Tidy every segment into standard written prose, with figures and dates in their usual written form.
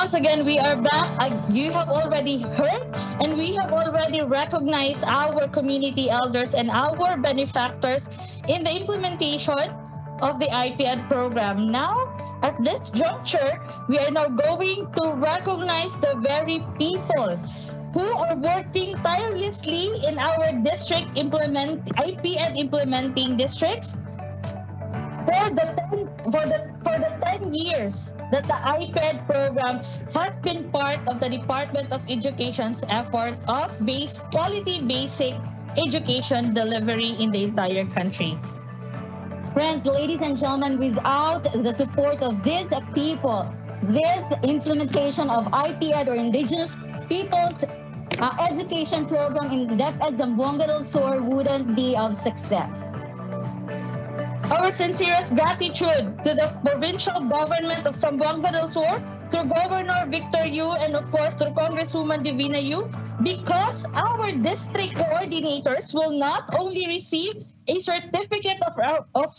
once again, we are back. You have already heard and we have already recognized our community elders and our benefactors in the implementation of the IPED program. Now, at this juncture, we are now going to recognize the very people who are working tirelessly in our district IPED implementing districts for the 10 years that the IPED program has been part of the Department of Education's effort of quality basic education delivery in the entire country. Friends, ladies and gentlemen, without the support of these people, this implementation of IPED or Indigenous Peoples Education Program in DepEd Zamboanga del Sur wouldn't be of success. Our sincerest gratitude to the provincial government of Zamboanga del Sur, through Governor Victor Yu, and of course through Congresswoman Divina Yu, because our district coordinators will not only receive a certificate of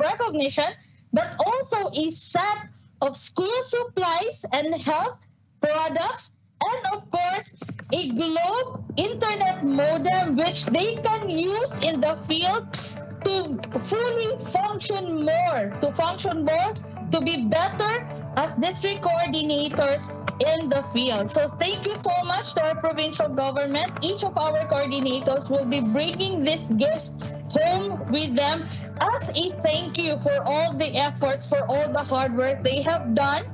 recognition, but also a set of school supplies and health products, and of course a Globe internet modem which they can use in the field to fully function more, to be better as district coordinators in the field. So thank you so much to our provincial government. Each of our coordinators will be bringing these gifts home with them as a thank you for all the efforts, for all the hard work they have done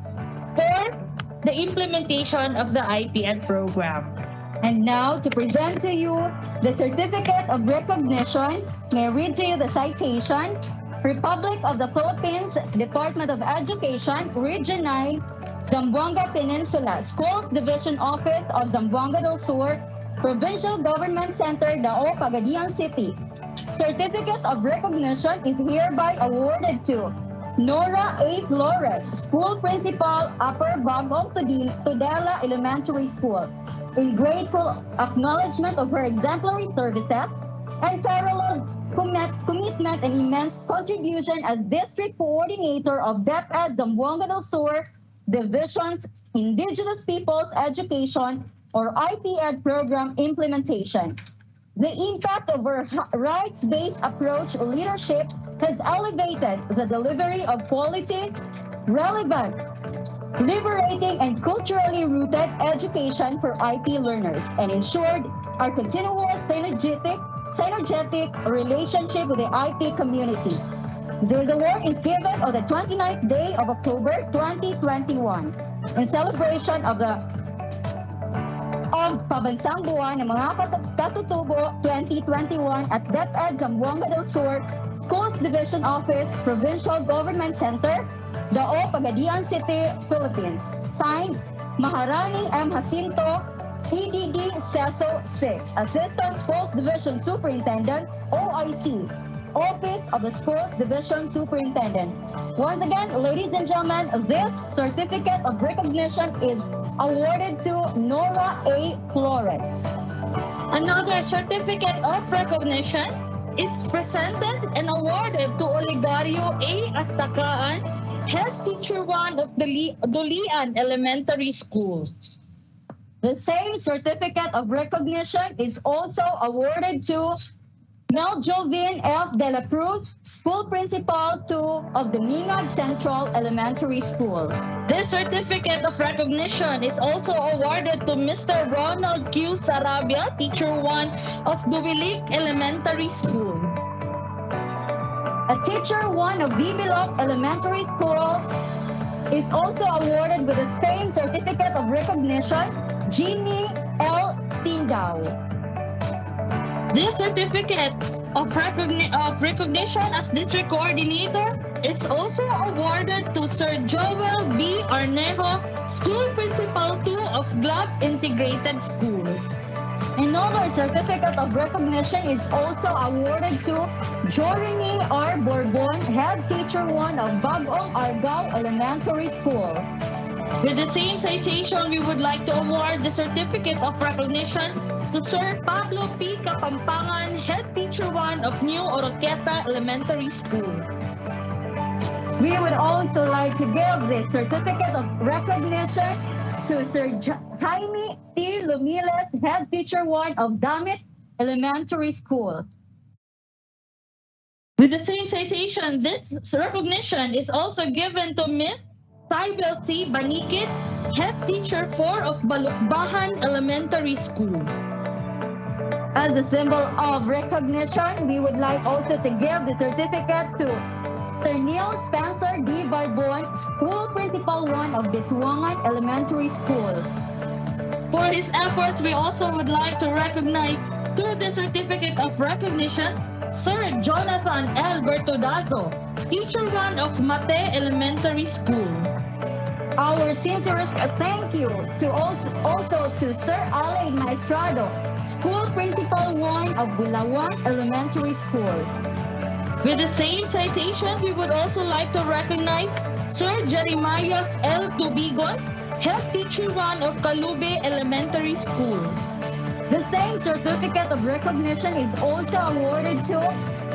for the implementation of the IPED program. And now, to present to you the Certificate of Recognition, may I read to you the citation. Republic of the Philippines, Department of Education, Region 9, Zamboanga Peninsula, Schools Division Office of Zamboanga del Sur, Provincial Government Center, Dao, Cagayan City. Certificate of Recognition is hereby awarded to Nora A. Flores, School Principal, Upper Bagong Tudela Elementary School, in grateful acknowledgement of her exemplary services and parallel commitment and immense contribution as District Coordinator of DepEd Zamboanga del Sur Division's Indigenous Peoples Education or IPED program implementation. The impact of her rights-based approach leadership has elevated the delivery of quality, relevant, liberating, and culturally rooted education for IP learners and ensured our continual synergetic relationship with the IP community. The award is given on the 29th day of October 2021 in celebration of Pambansang Buwan ng mga Katutubo 2021 at DepEd Zamboanga del Sur Schools Division Office, Provincial Government Center, Dao, Cagayan City, Philippines. Signed, Maharani M. Jacinto, EDD CESO 6, Assistant Schools Division Superintendent, OIC, Office of the Schools Division Superintendent. Once again, ladies and gentlemen, this Certificate of Recognition is awarded to Nora A. Flores. Another Certificate of Recognition is presented and awarded to Oligario A. Astakaan, Head Teacher 1 of the Dulian Elementary School. The same Certificate of Recognition is also awarded to Mel Jovin F. De La Cruz, School Principal 2 of the Mingag Central Elementary School. This Certificate of Recognition is also awarded to Mr. Ronald Q. Sarabia, Teacher 1 of Duwilik Elementary School. A Teacher 1 of Bibilok Elementary School is also awarded with the same Certificate of Recognition, Jimmy L. Tindao. This Certificate of Recognition as District Coordinator is also awarded to Sir Joel B. Arnejo, School Principal 2 of Globe Integrated School. Another Certificate of Recognition is also awarded to Jorini R. Bourbon, Head Teacher 1 of Bagong Argao Elementary School. With the same citation, we would like to award the Certificate of Recognition to Sir Pablo P. Kapampangan, Head Teacher 1 of New Oroqueta Elementary School. We would also like to give the Certificate of Recognition to Sir Jaime T. Lumiles, Head Teacher 1 of Damit Elementary School. With the same citation, this recognition is also given to Miss Cybel C. Banikit, Head Teacher 4 of Balukbahan Elementary School. As a symbol of recognition, we would like also to give the certificate to Sir Neil Spencer D. Barbon, School Principal 1 of Zamboanga Elementary School. For his efforts, we also would like to recognize through the certificate of recognition, Sir Jonathan L. Bertudazzo, Teacher 1 of Mate Elementary School. Our sincerest thank you to also to Sir Alain Maestrado, School Principal 1 of Bulawan Elementary School. With the same citation, we would also like to recognize Sir Jeremias L. Tubigon, Head Teacher 1 of Calube Elementary School. The same certificate of recognition is also awarded to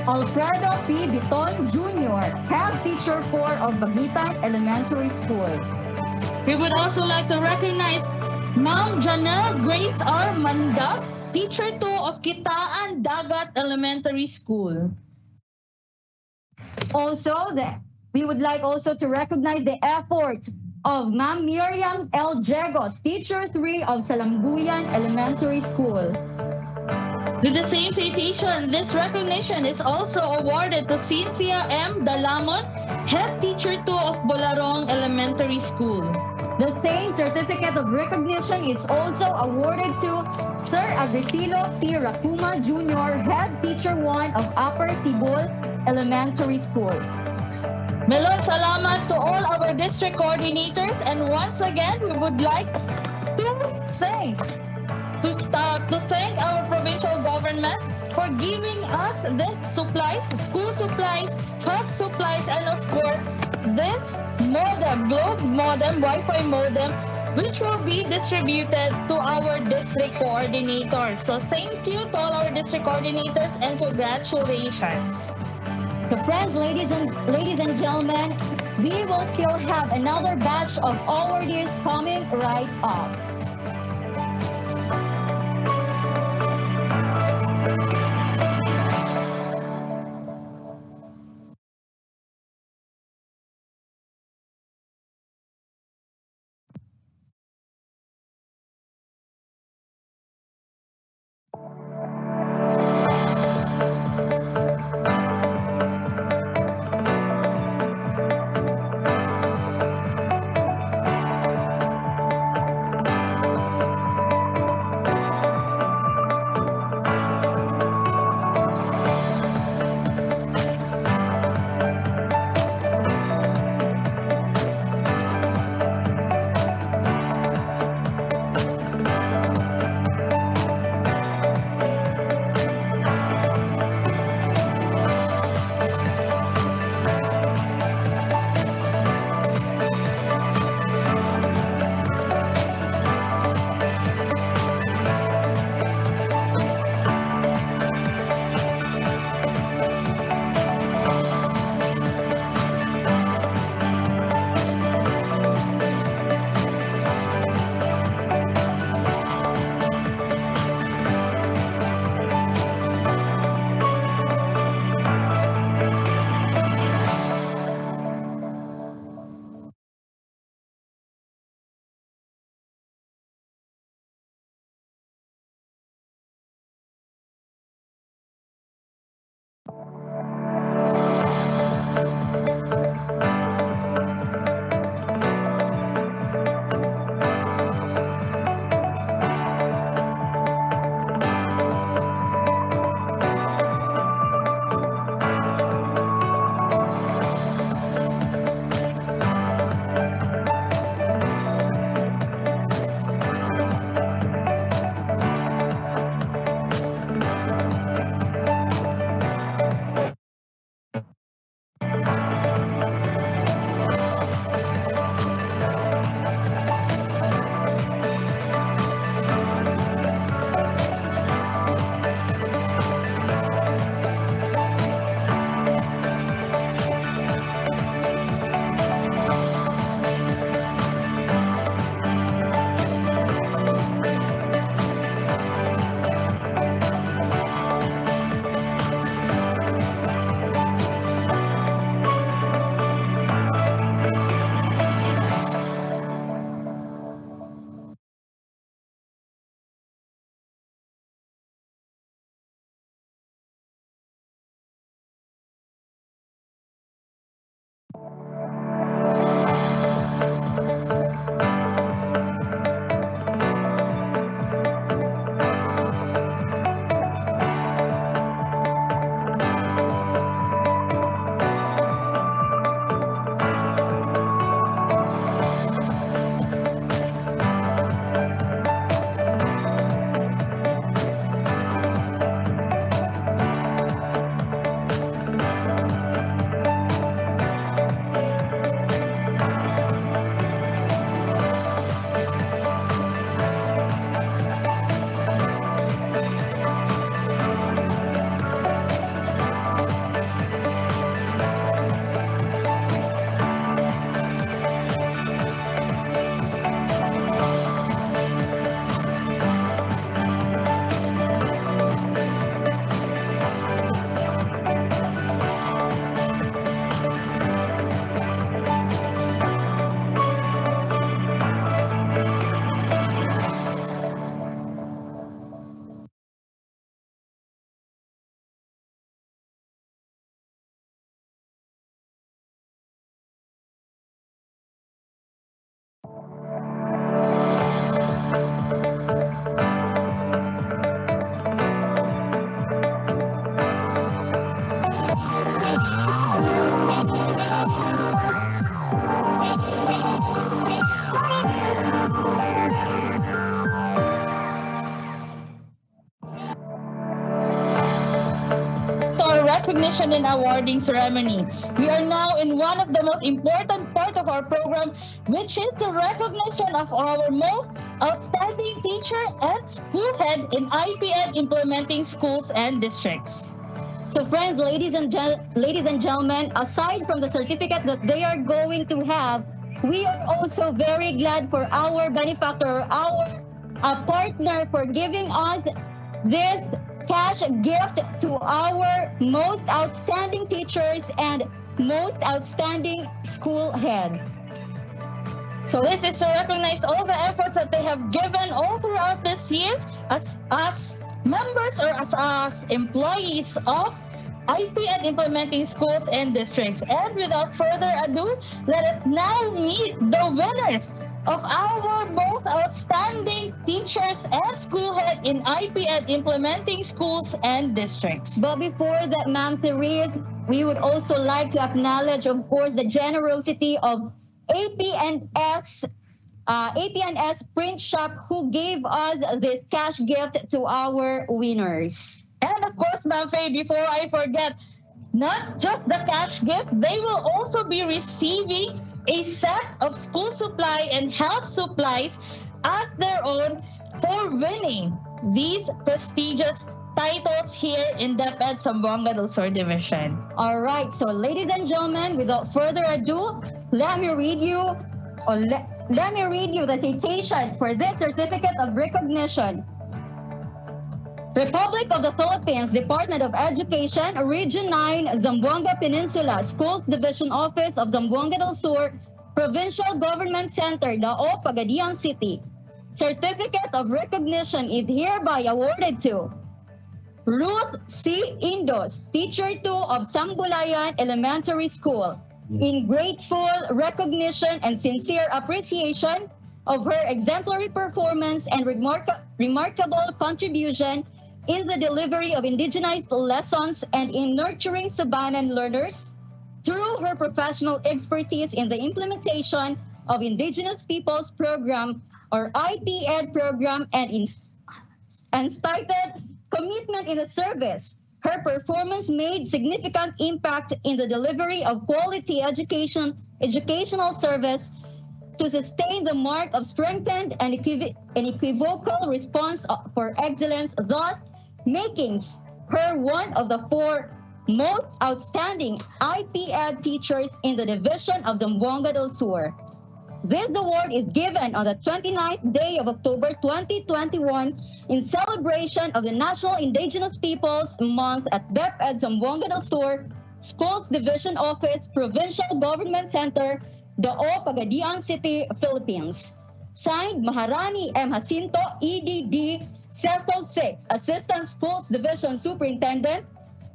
Alfredo P. Biton Jr., Head Teacher 4 of Bagitan Elementary School. We would also like to recognize Ma'am Janelle Grace R. Manda, Teacher 2 of Kitaan Dagat Elementary School. Also, we would like also to recognize the efforts of Ma'am Miriam L. Jegos, Teacher 3 of Salambuyan Elementary School. With the same citation, this recognition is also awarded to Cynthia M. Dalamon, Head Teacher 2 of Bolarong Elementary School. The same certificate of recognition is also awarded to Sir Agripino T. Rakuma Jr., Head Teacher 1 of Upper Tibol Elementary School. Melon salamat to all our district coordinators, and once again, we would like to thank our provincial government for giving us this supplies, school supplies, health supplies, and of course, this modem, Globe modem, Wi-Fi modem, which will be distributed to our district coordinators. So thank you to all our district coordinators and congratulations. So friends, ladies and gentlemen, we will still have another batch of awardees coming right up. recognition and awarding ceremony. We are now in one of the most important part of our program, which is the recognition of our most outstanding teacher and school head in IPED implementing schools and districts. So friends, ladies and gentlemen, aside from the certificate that they are going to have, we are also very glad for our benefactor, our partner for giving us this cash gift to our most outstanding teachers and most outstanding school head. So this is to recognize all the efforts that they have given all throughout this years as members or as employees of IPED implementing schools and districts. And without further ado, let us now meet the winners of our most outstanding teachers and school head in IPED implementing schools and districts. But before that, Ma'am Therese, we would also like to acknowledge, of course, the generosity of APNS Print Shop, who gave us this cash gift to our winners. And of course, Ma'am Faye, before I forget, not just the cash gift, they will also be receiving a set of school supply and health supplies at their own for winning these prestigious titles here in DepEd Zamboanga del Sur Division. All right, so ladies and gentlemen, without further ado, let me read you the citation for this certificate of recognition. Republic of the Philippines, Department of Education, Region 9, Zamboanga Peninsula, Schools Division Office of Zamboanga del Sur, Provincial Government Center, Dao, Pagadian City. Certificate of recognition is hereby awarded to Ruth C. Indos, Teacher 2 of Sangguniang Elementary School, in grateful recognition and sincere appreciation of her exemplary performance and remarkable contribution in the delivery of indigenized lessons and in nurturing Sabanan learners through her professional expertise in the implementation of Indigenous Peoples Program or IPED program and started commitment in the service. Her performance made significant impact in the delivery of quality educational service to sustain the mark of strengthened and equivocal response for excellence, thus making her one of the 4 most outstanding IPED teachers in the division of Zamboanga del Sur. This award is given on the 29th day of October 2021 in celebration of the National Indigenous Peoples Month at DepEd Zamboanga del Sur, Schools Division Office, Provincial Government Center, Dao, Pagadian City, Philippines. Signed, Maharani M. Jacinto, EDD, Sector 6, Assistant Schools Division Superintendent,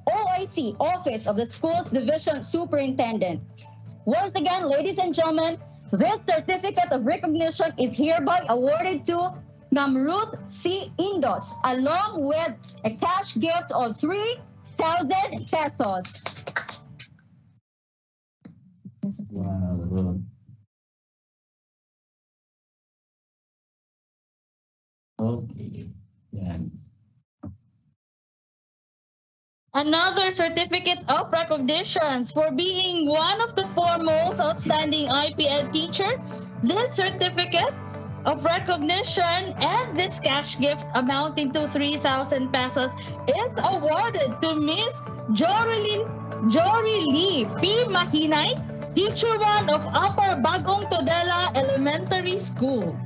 OIC, Office of the Schools Division Superintendent. Once again, ladies and gentlemen, this certificate of recognition is hereby awarded to Ma'am Ruth C. Indos, along with a cash gift of 3,000 pesos. Wow. Okay. Yan. Another certificate of recognitions for being one of the 4 most outstanding IPED teacher. This certificate of recognition and this cash gift amounting to 3,000 pesos is awarded to Miss Jory Lee P. Mahinay, Teacher 1 of Upper Bagong Tudela Elementary School.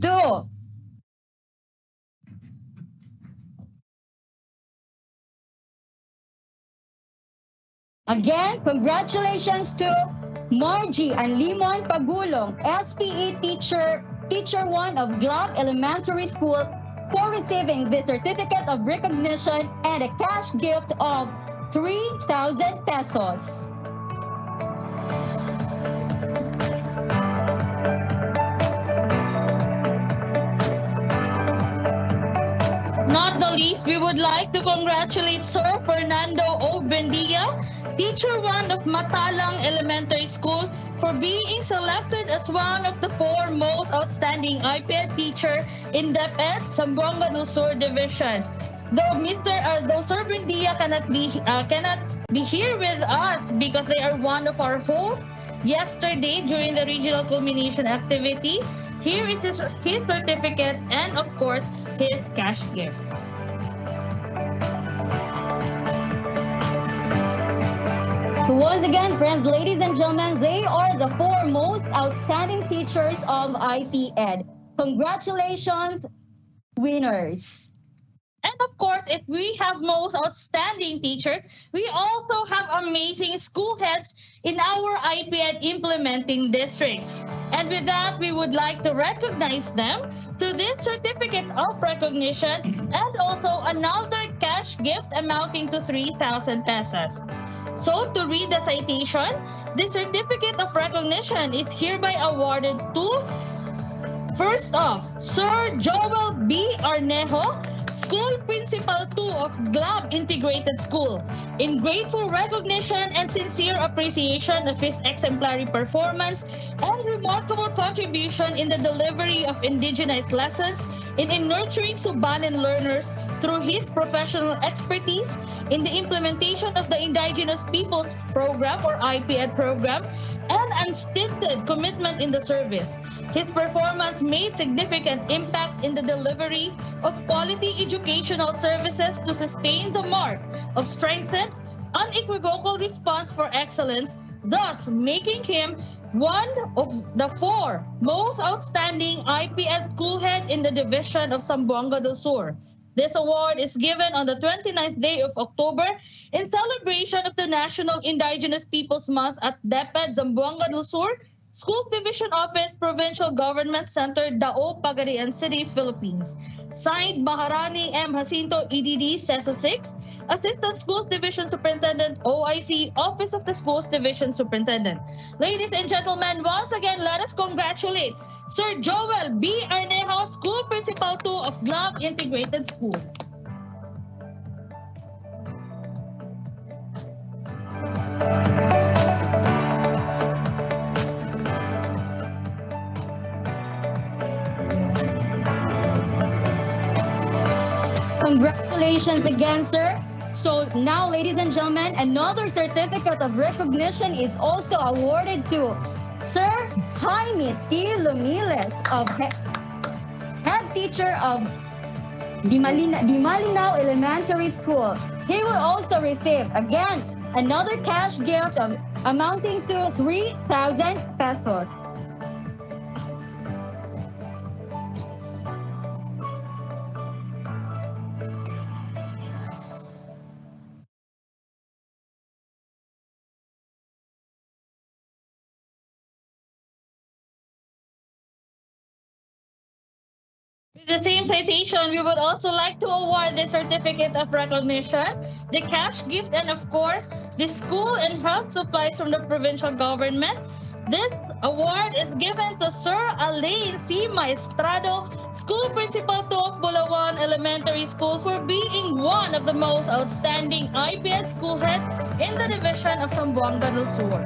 2. Again, congratulations to Margie and Limon Pagulong, SPE Teacher 1 of Globe Elementary School, for receiving the certificate of recognition and a cash gift of 3,000 pesos. Not the least, we would like to congratulate Sir Fernando O. Bendia, Teacher 1 of Matalang Elementary School, for being selected as one of the 4 most outstanding IPED teacher in DepEd, Zamboanga del Sur Division. Though Sir Buendia cannot be here with us because they are one of our hosts yesterday during the regional culmination activity, here is his certificate and of course his cash gift. So once again, friends, ladies and gentlemen, they are the 4 most outstanding teachers of IPED. Congratulations, winners. And of course, if we have most outstanding teachers, we also have amazing school heads in our IPED implementing districts. And with that, we would like to recognize them to this certificate of recognition and also another cash gift amounting to 3,000 pesos. So to read the citation, the certificate of recognition is hereby awarded to, first off, Sir Joel B. Arnejo, School Principal 2 of GLAB Integrated School, in grateful recognition and sincere appreciation of his exemplary performance and remarkable contribution in the delivery of indigenous lessons in nurturing Subanen learners through his professional expertise in the implementation of the Indigenous Peoples Program or IPED program and unstinted commitment in the service. His performance made significant impact in the delivery of quality educational services to sustain the mark of strengthened, unequivocal response for excellence, thus making him one of the 4 most outstanding IPED school head in the division of Zamboanga del Sur. This award is given on the 29th day of October in celebration of the National Indigenous Peoples Month at DepEd Zamboanga del Sur, Schools Division Office, Provincial Government Center, Dao, Pagadian City, Philippines. Signed, Maharani M. Jacinto, EDD, CESO 6, Assistant Schools Division Superintendent, OIC, Office of the Schools Division Superintendent. Ladies and gentlemen, once again, let us congratulate Sir Joel B. Arnejo, School Principal 2 of GLAB Integrated School. Congratulations again, sir. So now, ladies and gentlemen, another certificate of recognition is also awarded to Sir Jaime T. Lumiles, head teacher of Dimalinao Elementary School. He will also receive, again, another cash gift amounting to 3,000 pesos. With the same citation, we would also like to award the certificate of recognition, the cash gift, and of course, the school and health supplies from the provincial government. This award is given to Sir Alain C. Maestrado, School Principal 2 of Bulawan Elementary School, for being one of the most outstanding IPED school heads in the division of Zamboanga del Sur.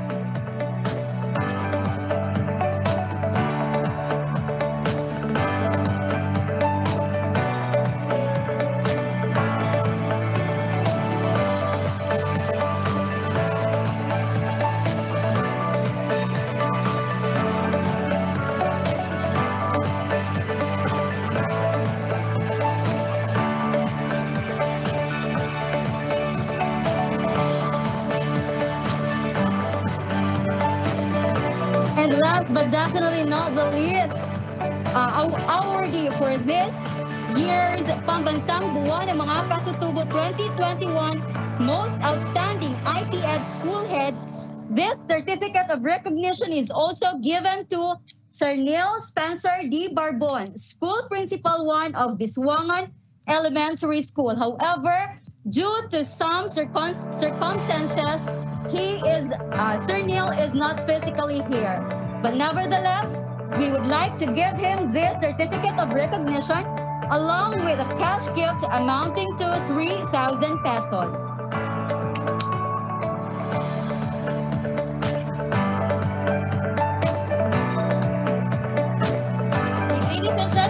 And last but definitely not the least, awardee for this year's Pambansang Buwan ng mga Katutubo 2021 Most Outstanding IPED School Head. This certificate of recognition is also given to Sir Neil Spencer D. Barbon, School Principal 1 of Biswangan Elementary School. However, due to some circumstances, Sir Neil is not physically here. But nevertheless, we would like to give him this certificate of recognition along with a cash gift amounting to 3,000 pesos.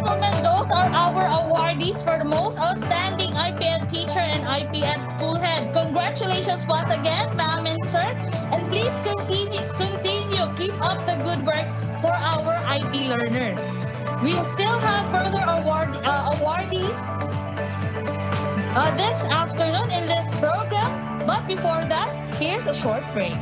gentlemen, those are our awardees for the most outstanding IPED teacher and IPED school head. Congratulations once again, ma'am and sir. And please continue, keep up the good work for our IP learners. We still have further awardees this afternoon in this program. But before that, here's a short break.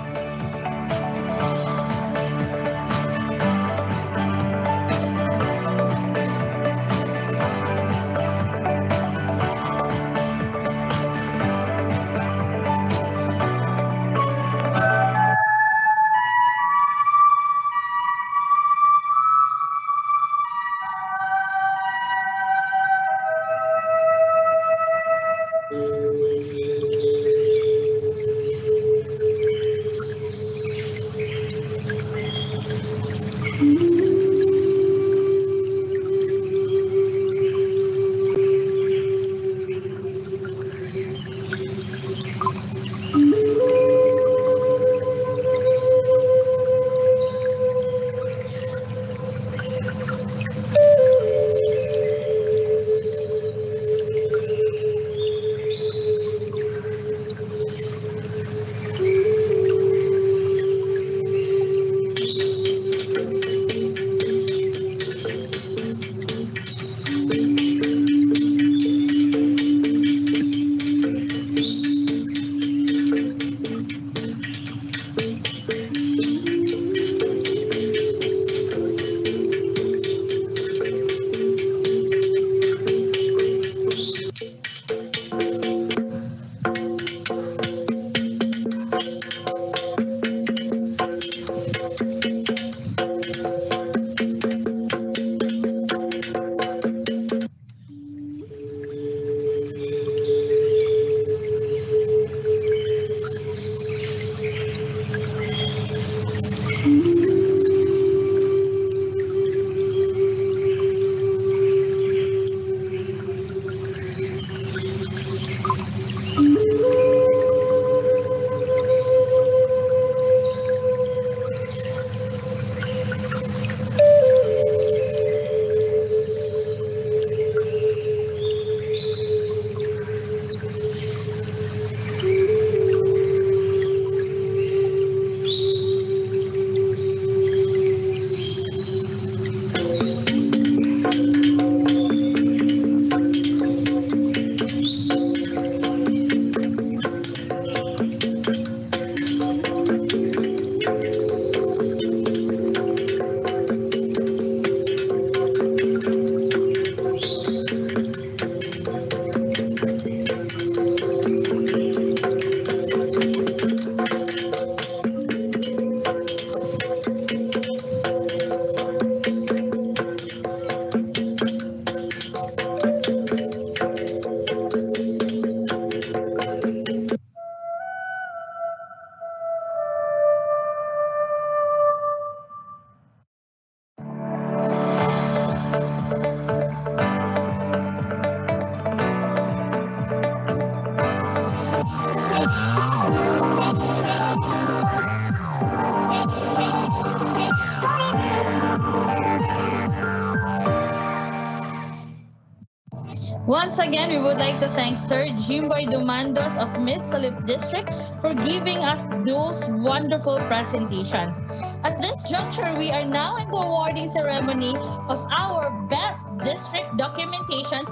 Once again, we would like to thank Sir Jimboy Dumandos of Mid-Salip District for giving us those wonderful presentations. At this juncture, we are now in the awarding ceremony of our best district documentations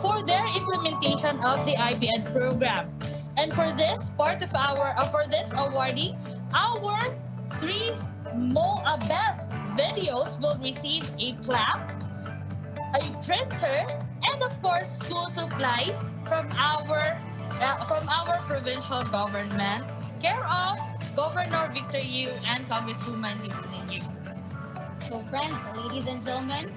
for their implementation of the IPED program. And for this part of for this awarding, our three best videos will receive a plaque, a printer, and of course school supplies from our provincial government, care of Governor Victor Yu and Congresswoman Divina Yu. So friends, ladies and gentlemen,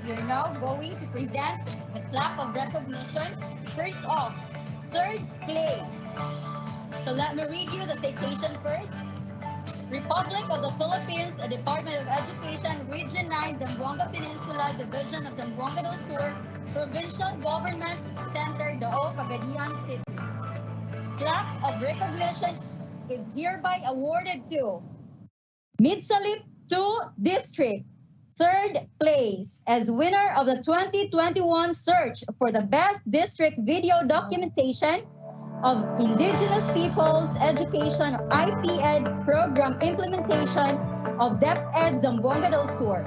we're now going to present the plaque of recognition. First off, third place. So let me read you the citation first. Republic of the Philippines, Department of Education, Region 9, Zamboanga Peninsula, Division of Zamboanga del Sur, Provincial Government Center, Dao, Cagayan City. Plaque of recognition is hereby awarded to Mid-Salip 2 District third place as winner of the 2021 search for the best district video documentation of Indigenous Peoples Education IPED program implementation of DepEd Zamboanga del Sur.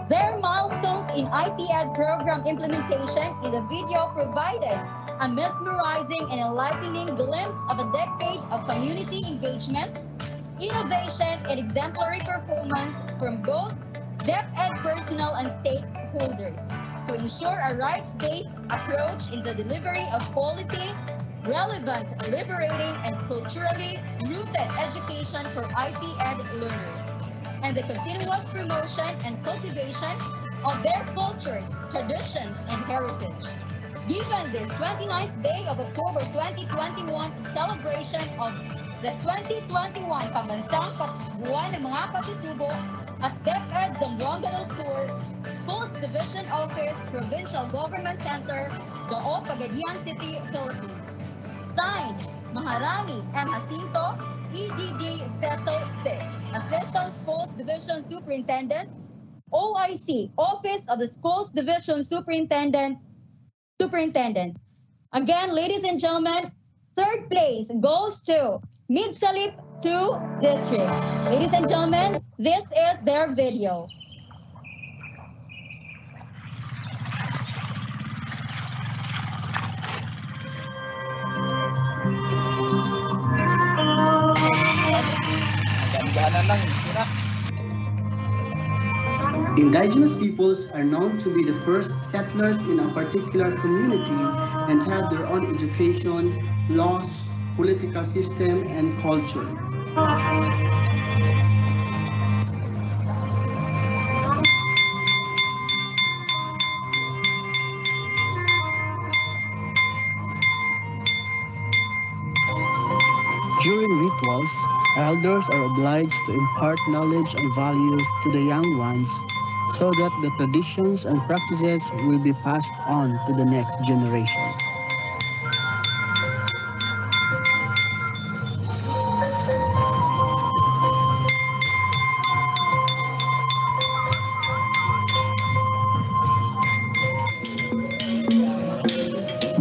Their milestones in IPED program implementation in the video provided a mesmerizing and enlightening glimpse of a decade of community engagement, innovation, and exemplary performance from both DepEd personnel and stakeholders to ensure a rights-based approach in the delivery of quality, relevant, liberating, and culturally rooted education for IPED learners, and the continuous promotion and cultivation of their cultures, traditions, and heritage. Given this 29th day of October 2021 celebration of the 2021 Pambansang Buwan ng mga Katutubo at DepEd Zamboanga del Sur, Schools Division Office, Provincial Government Center, Dao, Pagadian City, Philippines. Signed, Maharani M. Jacinto, EDD CESO 6, Assistant Schools Division Superintendent, OIC, Office of the Schools Division Superintendent. Again, ladies and gentlemen, third place goes to Mid-Salip 2 District. Ladies and gentlemen, this is their video. Indigenous peoples are known to be the first settlers in a particular community and have their own education, laws, political system, and culture. During rituals, elders are obliged to impart knowledge and values to the young ones so that the traditions and practices will be passed on to the next generation.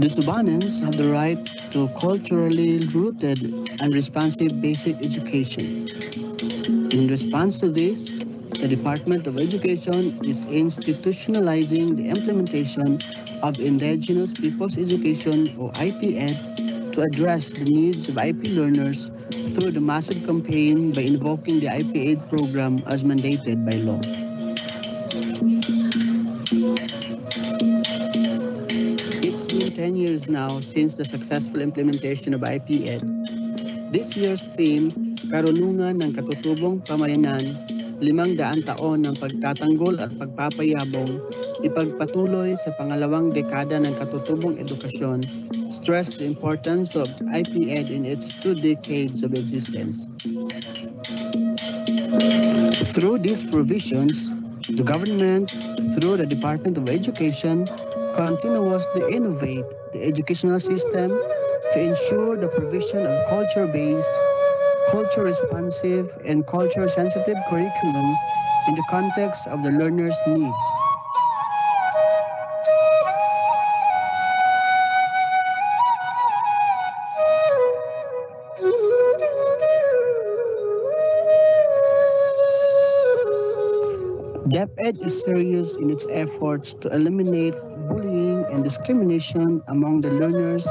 The Subanans have the right to culturally rooted and responsive basic education. In response to this, the Department of Education is institutionalizing the implementation of Indigenous Peoples Education, or IPED, to address the needs of IP learners through the massive campaign by invoking the IPED program as mandated by law. It's been 10 years now since the successful implementation of IPED. This year's theme, Karunungan ng Katutubong Pamayanan, 500 taon ng pagtatanggol at pagpapayabong, ipagpatuloy sa pangalawang dekada ng katutubong edukasyon, stressed the importance of IPED in its 2 decades of existence. Through these provisions, the government, through the Department of Education, continuously innovate the educational system to ensure the provision of culture-based, culture-responsive, and culture-sensitive curriculum in the context of the learner's needs. DepEd is serious in its efforts to eliminate bullying and discrimination among the learners,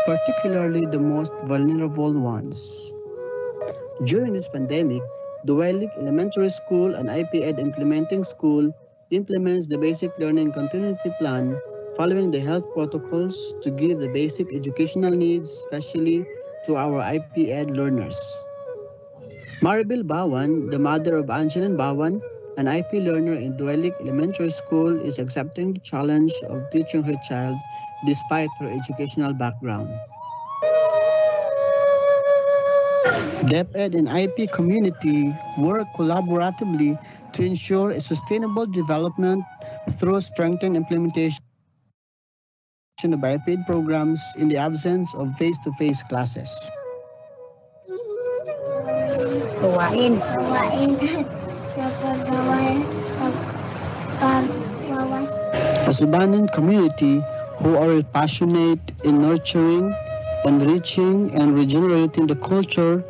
particularly the most vulnerable ones. During this pandemic, Duelik Elementary School and IPED Implementing School implements the Basic Learning Continuity Plan following the health protocols to give the basic educational needs, especially to our IPED learners. Maribel Buwan, the mother of Angeline Buwan, an IP learner in Duelik Elementary School, is accepting the challenge of teaching her child despite her educational background. DepEd and IP community work collaboratively to ensure a sustainable development through strengthened implementation of IPED programs in the absence of face-to-face classes. A Subanen community who are passionate in nurturing, enriching, and regenerating the culture,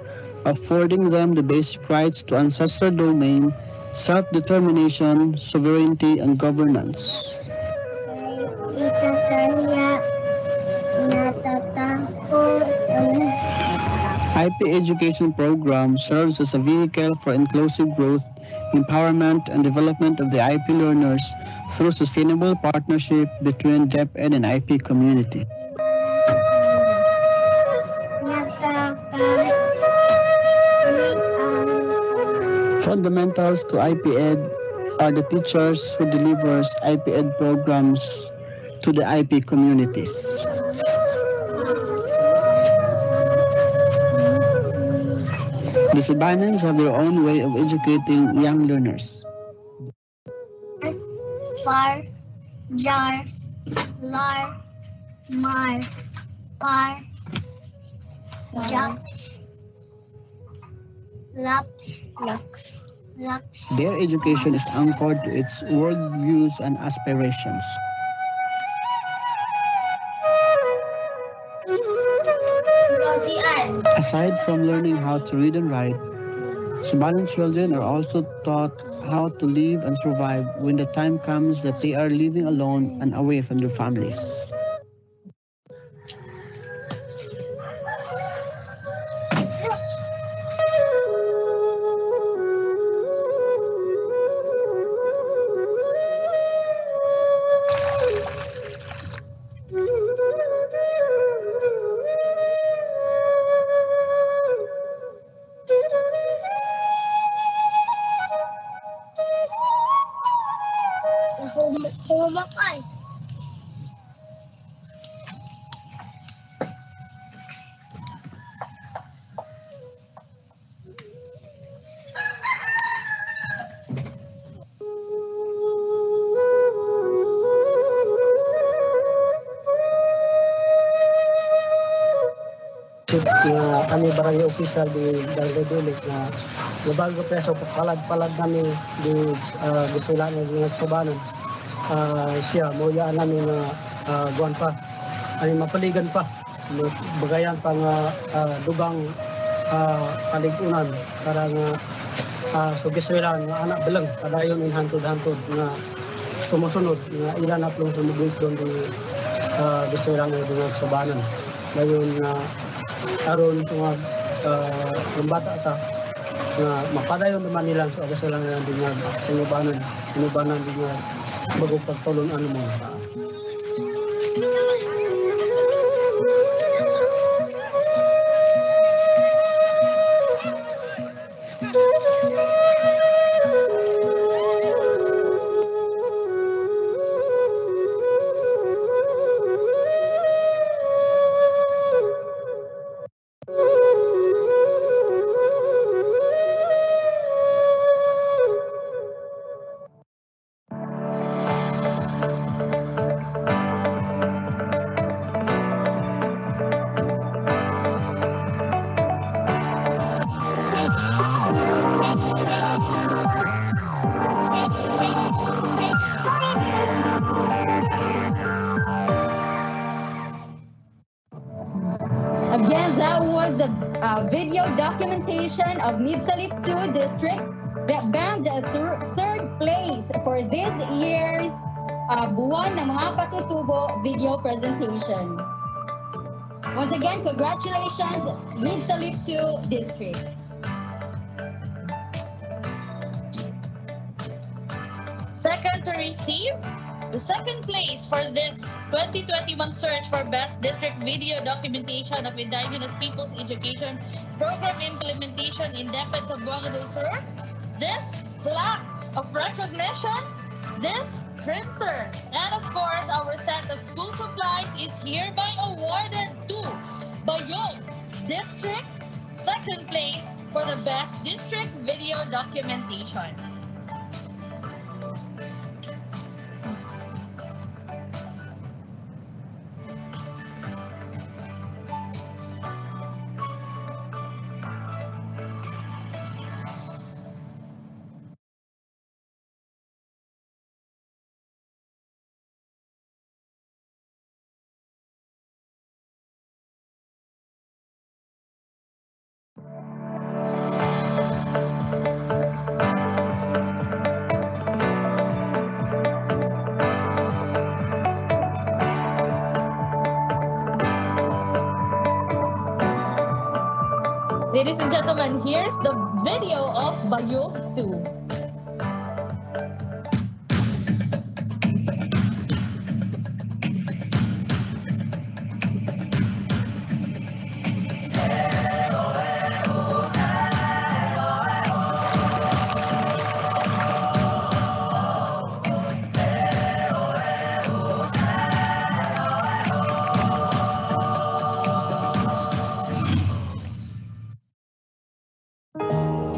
affording them the basic rights to ancestral domain, self-determination, sovereignty, and governance. IP education program serves as a vehicle for inclusive growth, empowerment, and development of the IP learners through sustainable partnership between DepEd and IP community. Fundamentals to IP Ed are the teachers who delivers IP Ed programs to the IP communities. The Subanans have their own way of educating young learners. Far, jar, lar, mar, par, jumps, laps, laps. Their education is anchored to its worldviews and aspirations. Aside from learning how to read and write, Subanen children are also taught how to live and survive when the time comes that they are living alone and away from their families. Kumakay. Na kami barangay official di Dalgadulik na bago preso palad namin di gusto lang ng Subanen. Siya mo yaan namin guwan pa ay mapaligan pa bagayan pa nga dugang kaligunan para nga sugiswelan nga anak bilang kadayon in hantod nga sumusunod nga ilan na plong sumugit doon di giswelan ng Subanen dayon nga aron nga yung bata sa nga mapadayon naman nila so agos lang nila din nga inubanan din nga bagong pagtulon ano mo. Again, that was the video documentation of Midsalip 2 District that bagged the third place for this year's Buwan ng mga Katutubo video presentation. Once again, congratulations, Midsalip 2 District. Second to receive the second place for this 2021 search for Best District Video Documentation of Indigenous Peoples Education Program Implementation in DepEd Zamboanga del Sur. This plaque of recognition, this printer, and of course our set of school supplies is hereby awarded to Bayog District, second place for the Best District Video Documentation. Ladies and gentlemen, here's the video of Bayog 2.